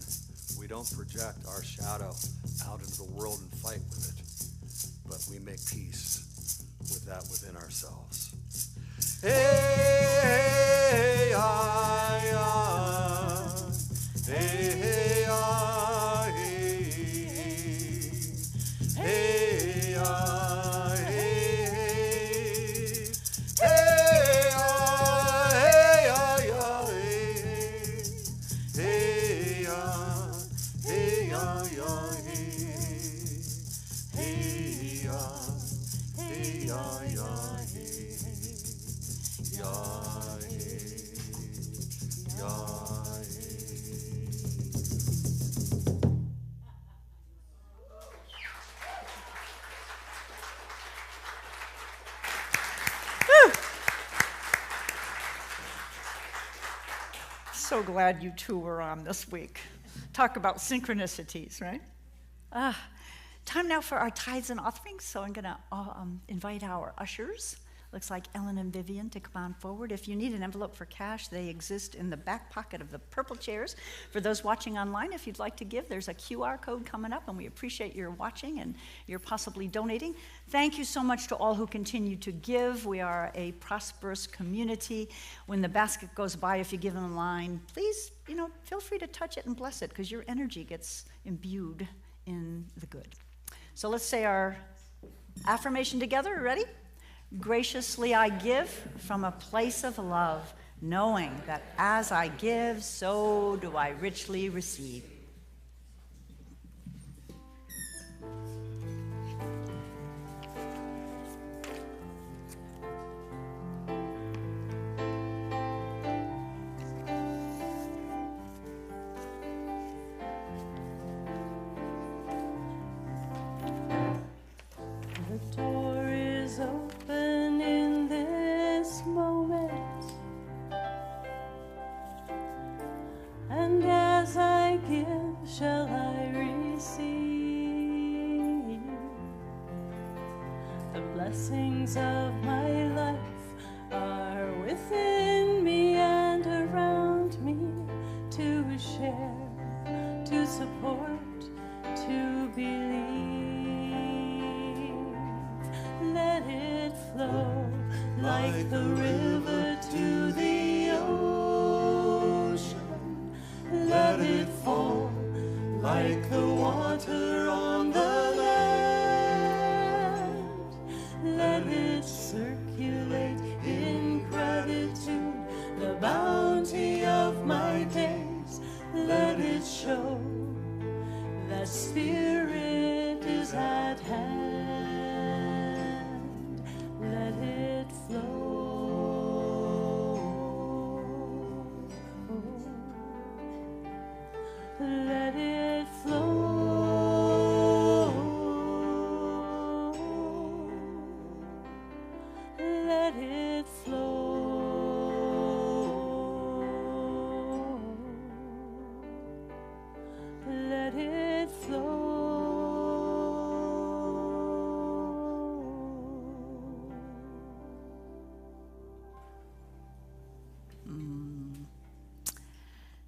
we don't project our shadow out into the world and fight with it, but we make peace with that within ourselves. Hey, ah, hey, hey, ah, hey, hey, ah, hey, hey, ah, hey, ah, yeah, hey, ah, hey, ah, yeah, hey, ah, hey, ah, yeah, So glad you two were on this week. Talk about synchronicities, right? Time now for our tithes and offerings, so I'm going to invite our ushers. Looks like Ellen and Vivian to come on forward. If you need an envelope for cash, they exist in the back pocket of the purple chairs. For those watching online, if you'd like to give, there's a QR code coming up, and we appreciate your watching and your possibly donating. Thank you so much to all who continue to give. We are a prosperous community. When the basket goes by, if you give in line, please, feel free to touch it and bless it, because your energy gets imbued in the good. So let's say our affirmation together. Ready? Graciously I give from a place of love, knowing that as I give, so do I richly receive. The door is open in this moment, and as I give, shall I receive. The blessings of my life are within me and around me, to share, to support, to believe. Let it flow like the river to the ocean. Let it fall like the water on the land. Let it circulate in gratitude, the bounty of my days. Let it show that Spirit is at hand. Let it flow. Let it flow. let it flow. Let it flow.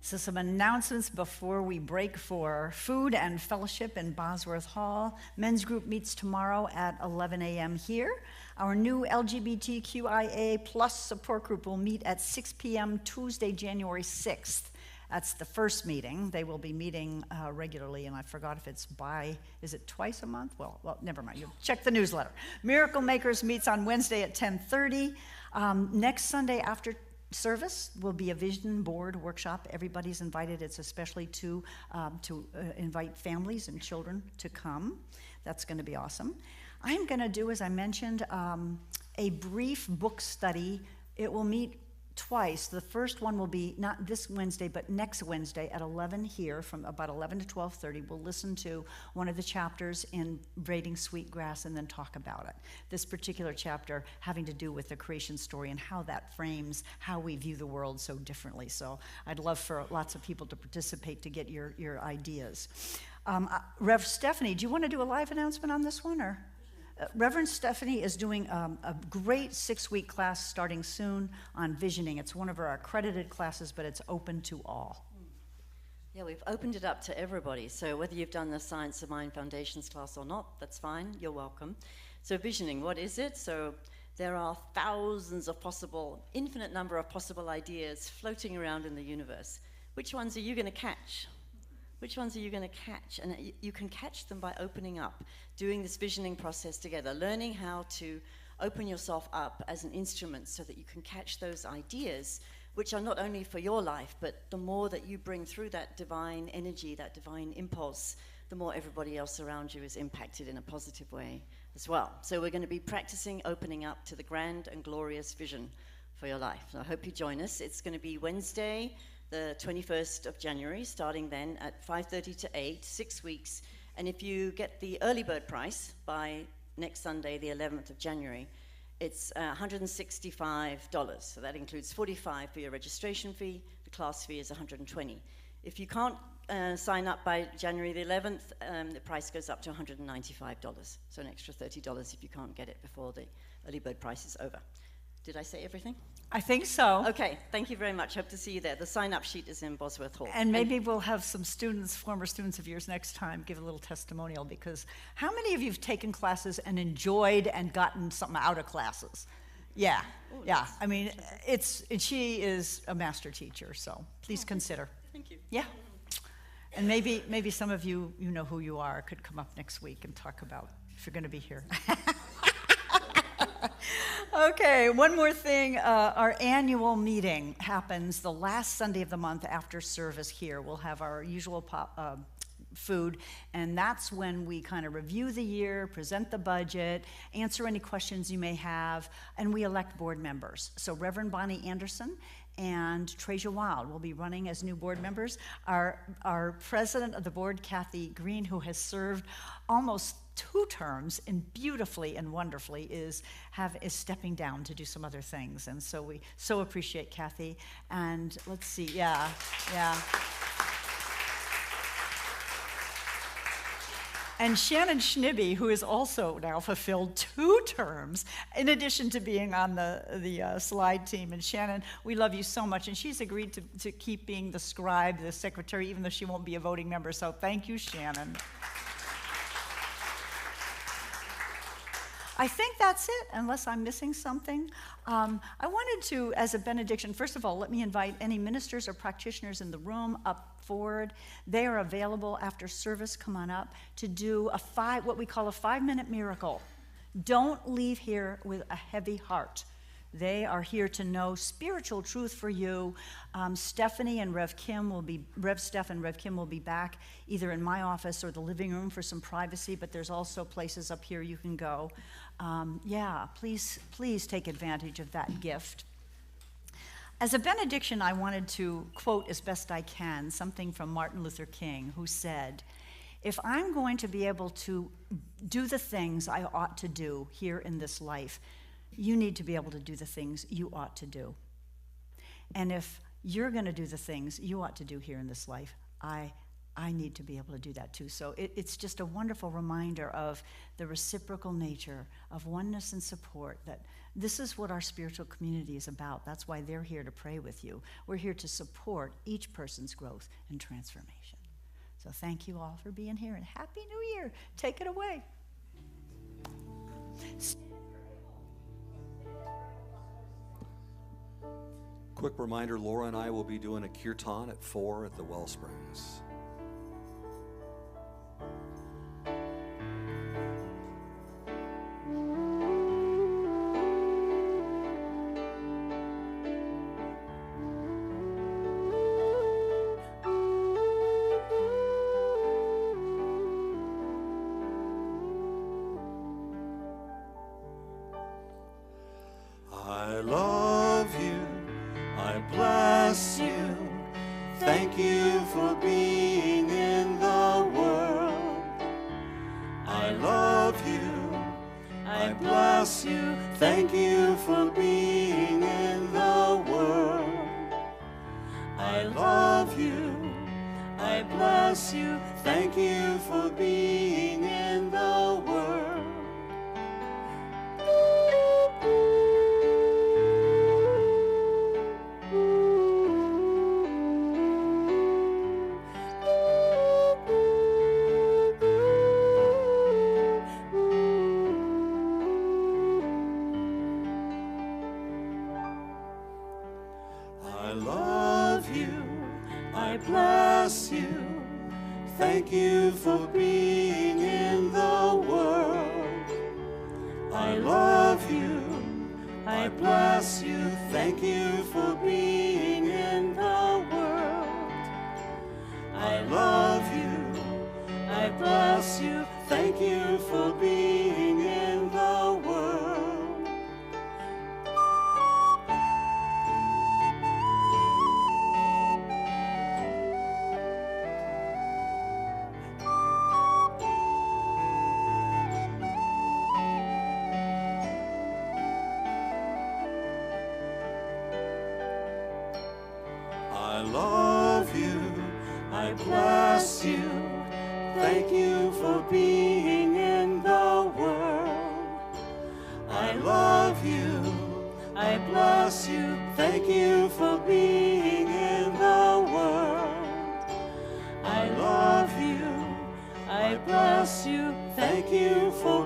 So some announcements before we break for food and fellowship in Bosworth Hall. Men's group meets tomorrow at 11 a.m. here. Our new LGBTQIA plus support group will meet at 6 p.m. Tuesday, January 6th. That's the first meeting. They will be meeting regularly, and I forgot if it's is it twice a month? Well, never mind. You'll check the newsletter. Miracle Makers meets on Wednesday at 10:30. Next Sunday after service will be a vision board workshop. Everybody's invited. It's especially to invite families and children to come. That's going to be awesome. I'm going to do, as I mentioned, a brief book study. It will meet twice. The first one will be not this Wednesday, but next Wednesday at 11 here, from about 11 to 12:30. We'll listen to one of the chapters in Braiding Sweetgrass and then talk about it. This particular chapter having to do with the creation story and how that frames how we view the world so differently. So I'd love for lots of people to participate to get your ideas. Rev Stephanie, do you want to do a live announcement on this one, or? Reverend Stephanie is doing a great 6-week class starting soon on visioning. It's one of our accredited classes, but it's open to all. Yeah, we've opened it up to everybody. So whether you've done the Science of Mind Foundations class or not, that's fine. You're welcome. So visioning, what is it? So there are thousands of infinite number of possible ideas floating around in the universe. Which ones are you going to catch? Which ones are you going to catch? And you can catch them by opening up, doing this visioning process together, learning how to open yourself up as an instrument so that you can catch those ideas, which are not only for your life, but the more that you bring through that divine energy, that divine impulse, the more everybody else around you is impacted in a positive way as well. So we're going to be practicing opening up to the grand and glorious vision for your life. So I hope you join us. It's going to be Wednesday, the 21st of January, starting then at 5:30 to 8, 6 weeks. And if you get the early bird price by next Sunday, the 11th of January, it's $165. So that includes $45 for your registration fee. The class fee is $120. If you can't sign up by January the 11th, the price goes up to $195. So an extra $30 if you can't get it before the early bird price is over. Did I say everything? I think so. Okay, thank you very much. Hope to see you there. The sign-up sheet is in Bosworth Hall. And maybe we'll have some students, former students of yours next time, give a little testimonial, because how many of you have taken classes and enjoyed and gotten something out of classes? Yeah, Ooh, yeah. nice. I mean, she is a master teacher, so please consider. Thank you. Yeah. And maybe some of you know who you are, could come up next week and talk about if you're going to be here. Okay, one more thing. Our annual meeting happens the last Sunday of the month after service here. We'll have our usual food, and that's when we kind of review the year, present the budget, answer any questions you may have, and we elect board members. So Reverend Bonnie Anderson and Treasure Wild will be running as new board members. Our president of the board, Kathy Green, who has served almost 2 terms and beautifully and wonderfully, is stepping down to do some other things. And so we so appreciate Kathy. And let's see, yeah. And Shannon Schnibbe, who has also now fulfilled 2 terms, in addition to being on the slide team. And Shannon, we love you so much. And she's agreed to keep being the scribe, the secretary, even though she won't be a voting member. So thank you, Shannon. I think that's it, unless I'm missing something. I wanted to, as a benediction, first of all, let me invite any ministers or practitioners in the room up forward. They are available after service. Come on up to do what we call a 5-minute miracle. Don't leave here with a heavy heart. They are here to know spiritual truth for you. Stephanie and Rev Steph and Rev Kim will be back either in my office or the living room for some privacy, but there's also places up here you can go. Please take advantage of that gift. As a benediction, I wanted to quote as best I can something from Martin Luther King, who said, "If I'm going to be able to do the things I ought to do here in this life, you need to be able to do the things you ought to do. And if you're going to do the things you ought to do here in this life, I need to be able to do that too. So it's just a wonderful reminder of the reciprocal nature of oneness and support, that this is what our spiritual community is about. That's why they're here to pray with you. We're here to support each person's growth and transformation. So thank you all for being here, and Happy New Year. Take it away. Quick reminder, Laura and I will be doing a kirtan at 4 at the Wellsprings. I love you, I bless you, thank you for being in the world. I love you, I bless you, thank you for being in the world. I love you, I bless you, thank you for being in the world. I love you, I bless you, thank you for being in the world. I love you, I bless you, thank you for being in the world. I love you, I bless you, thank you for being in the world. I love you, I bless you, thank you for being in the world. I love you, I bless you, thank you for being in the world. I love you, I bless you, thank you for